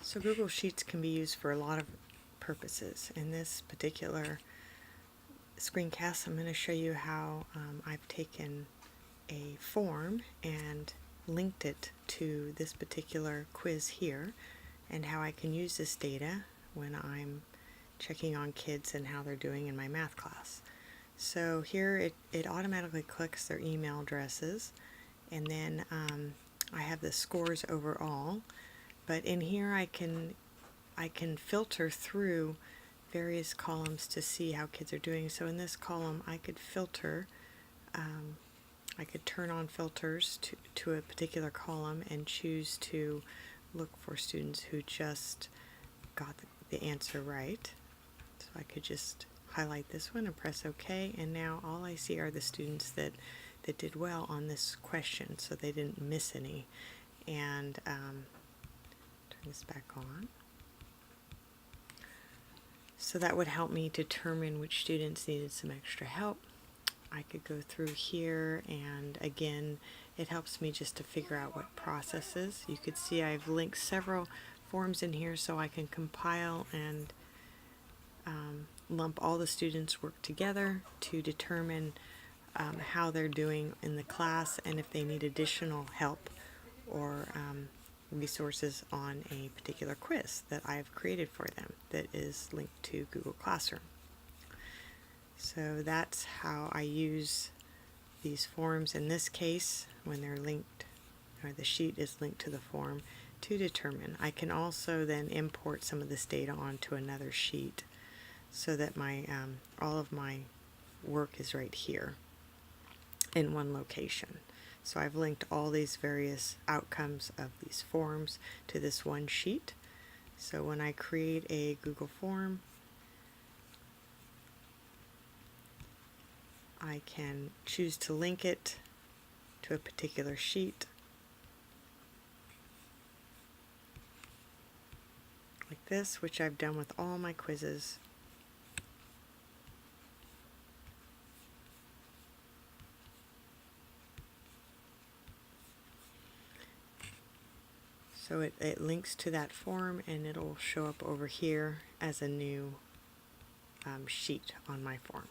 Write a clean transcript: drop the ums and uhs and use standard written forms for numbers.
So Google Sheets can be used for a lot of purposes. In this particular screencast, I'm going to show you how I've taken a form and linked it to this particular quiz here, and how I can use this data when I'm checking on kids and how they're doing in my math class. So here it automatically clicks their email addresses, and then I have the scores overall. But in here I can filter through various columns to see how kids are doing. So in this column I could filter, I could turn on filters to a particular column and choose to look for students who just got the answer right. So I could just highlight this one and press OK, and now all I see are the students that did well on this question, so they didn't miss any. And turn this back on. So that would help me determine which students needed some extra help. I could go through here, and again it helps me just to figure out what processes. You could see I've linked several forms in here so I can compile and lump all the students' work together to determine how they're doing in the class, and if they need additional help or resources on a particular quiz that I've created for them that is linked to Google Classroom. So that's how I use these forms in this case when they're linked, or the sheet is linked to the form, to determine. I can also then import some of this data onto another sheet so that my all of my work is right here in one location. So I've linked all these various outcomes of these forms to this one sheet. So when I create a Google form, I can choose to link it to a particular sheet, like this, which I've done with all my quizzes. So it links to that form, and it'll show up over here as a new sheet on my form.